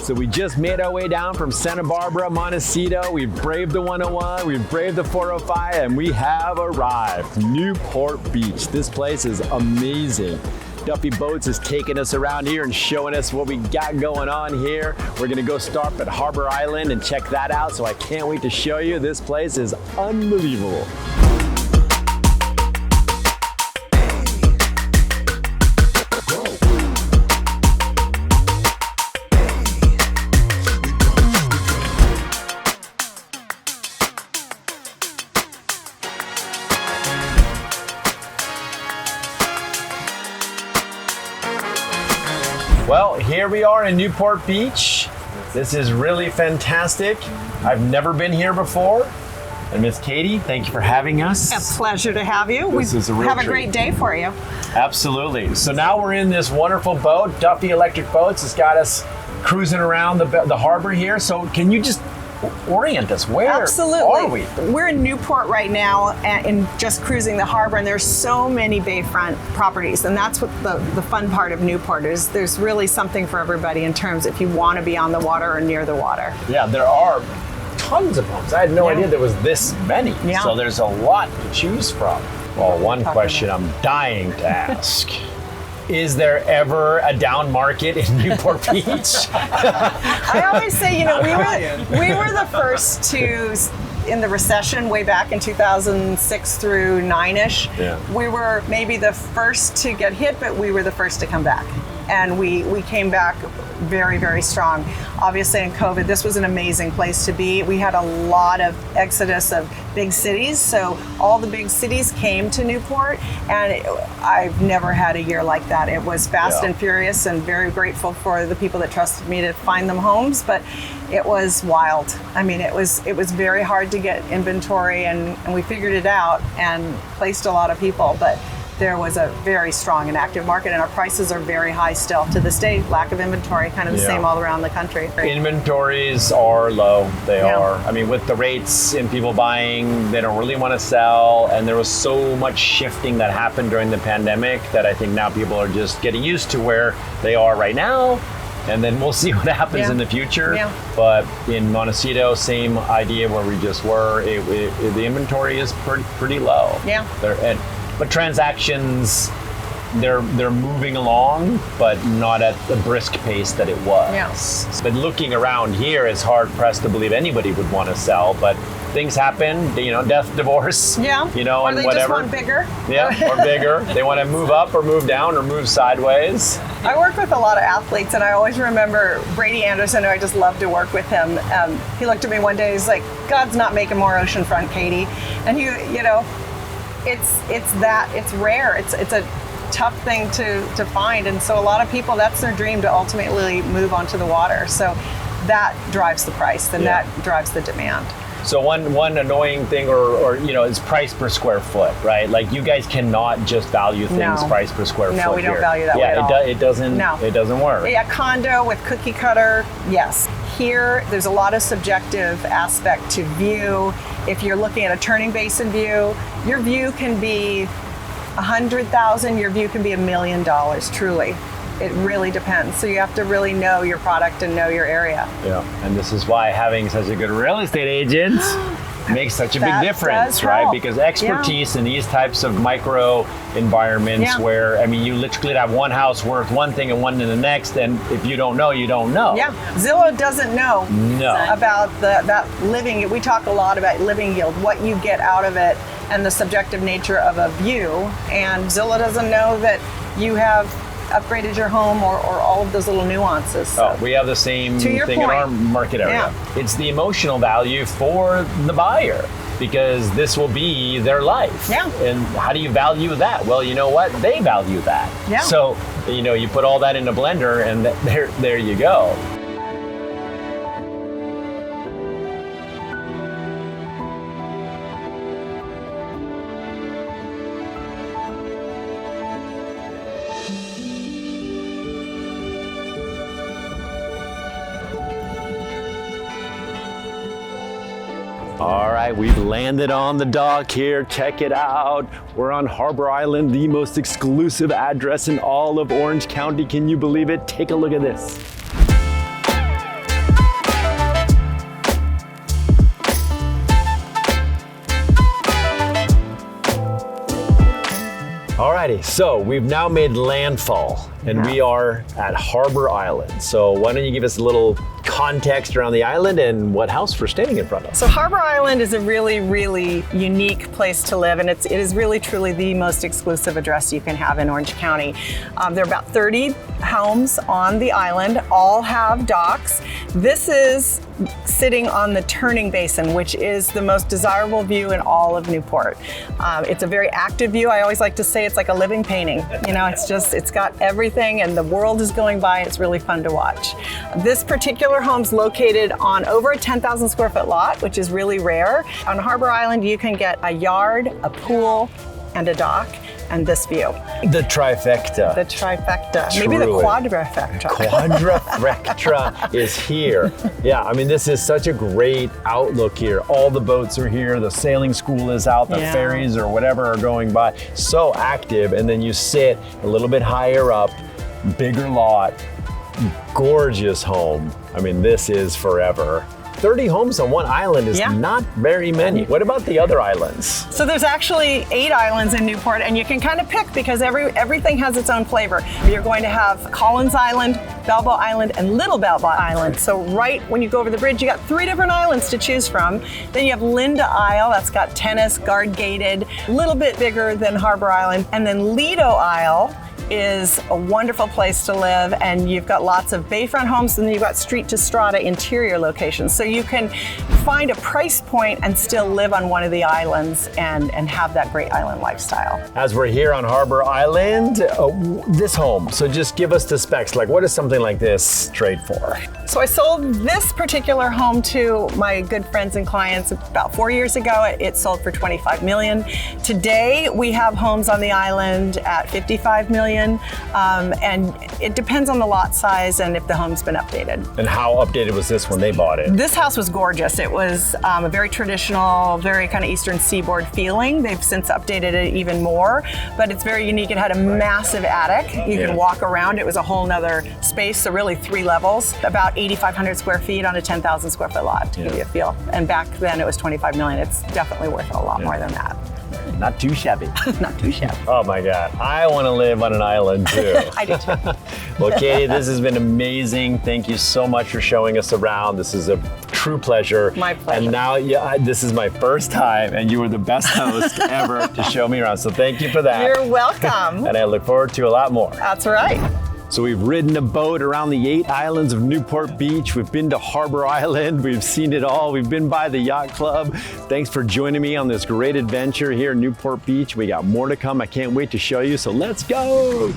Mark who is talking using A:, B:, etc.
A: So we just made our way down from Santa Barbara, Montecito. We've braved the 101, we've braved the 405, and we have arrived. Newport Beach. This place is amazing. Duffy Boats is taking us around here and showing us what we got going on here. We're gonna go stop at Harbor Island and check that out, so I can't wait to show you. This place is unbelievable. Well, here we are in Newport Beach. This is really fantastic. I've never been here before. And Miss Katie, thank you for having us.
B: A pleasure to have you.
A: This is a real
B: have
A: treat.
B: a great day for you.
A: Absolutely. So now we're in this wonderful boat, Duffy Electric Boats. It's got us cruising around the harbor here. So can you just orient us? Where
B: Absolutely.
A: are we?
B: We're in Newport right now and just cruising the harbor, and there's so many bayfront properties, and that's what the fun part of Newport is. There's really something for everybody in terms if you want to be on the water or near the water.
A: Yeah, there are tons of homes. I had no idea there was this many.
B: Yeah.
A: So there's a lot to choose from. Well, one question I'm dying to ask. Is there ever a down market in Newport Beach?
B: I always say, we were the first to, in the recession way back in 2006 through 9-ish, we were maybe the first to get hit, but we were the first to come back. And we came back very, very strong. Obviously in COVID, this was an amazing place to be. We had a lot of exodus of big cities, so all the big cities came to Newport, and I've never had a year like that. It was fast and furious, and very grateful for the people that trusted me to find them homes, but it was wild. I mean, it was very hard to get inventory, and we figured it out and placed a lot of people, but there was a very strong and active market, and our prices are very high still to this day. Lack of inventory, kind of the same all around the country.
A: Inventories are low. They are. I mean, with the rates and people buying, they don't really want to sell, and there was so much shifting that happened during the pandemic that I think now people are just getting used to where they are right now, and then we'll see what happens in the future. But in Montecito, same idea where we just were. The inventory is pretty low. But transactions, they're moving along, but not at the brisk pace that it was. But looking around here, it's hard pressed to believe anybody would want to sell. But things happen, death, divorce,
B: or
A: and
B: they
A: whatever.
B: just want bigger.
A: Or bigger. They want to move up or move down or move sideways.
B: I work with a lot of athletes, and I always remember Brady Anderson, who I just love to work with him. He looked at me one day, he's like, "God's not making more oceanfront, Katie." And it's rare. It's a tough thing to find, and so a lot of people, that's their dream, to ultimately move onto the water. So that drives the price, and that drives the demand.
A: So one annoying thing, or is price per square foot, right? Like, you guys cannot just value things price per square foot.
B: No, we don't
A: here.
B: value that way at all.
A: It doesn't. No. It doesn't work.
B: Yeah, condo with cookie cutter, yes. Here, there's a lot of subjective aspect to view. If you're looking at a turning basin view, your view can be $100,000. Your view can be $1 million. Truly. It really depends. So you have to really know your product and know your area.
A: Yeah, and this is why having such a good real estate agent makes such a big difference, right? Because expertise in these types of micro environments where, I mean, you literally have one house worth one thing and one in the next, and if you don't know, you don't know.
B: Yeah, Zillow doesn't know about that living. We talk a lot about living yield, what you get out of it, and the subjective nature of a view, and Zillow doesn't know that you have upgraded your home or all of those little nuances. So.
A: We have the same thing in our market area. It's the emotional value for the buyer, because this will be their life. And how do you value that? Well, you know what? They value that. So, you put all that in a blender, and there you go. All right, we've landed on the dock here. Check it out. We're on Harbor Island, the most exclusive address in all of Orange County. Can you believe it? Take a look at this. Okay, so we've now made landfall and we are at Harbor Island. So why don't you give us a little context around the island and what house we're standing in front of?
B: So Harbor Island is a really, really unique place to live, and it is really, truly the most exclusive address you can have in Orange County. There are about 30 homes on the island, all have docks. This is sitting on the turning basin, which is the most desirable view in all of Newport. It's a very active view. I always like to say it's like a living painting. You know, it's got everything and the world is going by. It's really fun to watch. This particular home's located on over a 10,000 square foot lot, which is really rare. On Harbor Island, you can get a yard, a pool, and a dock, and this view.
A: The trifecta.
B: The trifecta. Maybe the quadrifecta.
A: Quadrifecta is here. Yeah, I mean, this is such a great outlook here. All the boats are here. The sailing school is out. The ferries or whatever are going by. So active. And then you sit a little bit higher up, bigger lot, gorgeous home. I mean, this is forever. 30 homes on one island is not very many. What about the other islands? So
B: there's actually 8 islands in Newport, and you can kind of pick because everything has its own flavor. You're going to have Collins Island, Balboa Island, and Little Balboa Island. So right when you go over the bridge, you got 3 different islands to choose from. Then you have Linda Isle, that's got tennis, guard gated, a little bit bigger than Harbor Island. And then Lido Isle is a wonderful place to live, and you've got lots of bayfront homes, and then you've got street to strata interior locations. So you can find a price point and still live on one of the islands and have that great island lifestyle.
A: As we're here on Harbor Island, this home, so just give us the specs. Like, what does something like this trade for?
B: So I sold this particular home to my good friends and clients about 4 years ago. It sold for $25 million. Today, we have homes on the island at $55 million. And it depends on the lot size and if the home's been updated.
A: And how updated was this when they bought it?
B: This house was gorgeous. It was a very traditional, very kind of Eastern Seaboard feeling. They've since updated it even more, but it's very unique. It had a massive attic. You could walk around. It was a whole nother space, so really 3 levels, about 8,500 square feet on a 10,000 square foot lot, to give you a feel. And back then it was $25 million. It's definitely worth a lot more than that.
A: Not too shabby.
B: Not too shabby.
A: Oh my God, I want to live on an island too.
B: I do too.
A: Well, Katie, this has been amazing. Thank you so much for showing us around. This is a true pleasure.
B: My pleasure.
A: And now, this is my first time, and you were the best host ever to show me around. So thank you for that.
B: You're welcome.
A: And I look forward to a lot more.
B: That's right.
A: So we've ridden a boat around the 8 islands of Newport Beach. We've been to Harbor Island. We've seen it all. We've been by the yacht club. Thanks for joining me on this great adventure here in Newport Beach. We got more to come. I can't wait to show you. So let's go.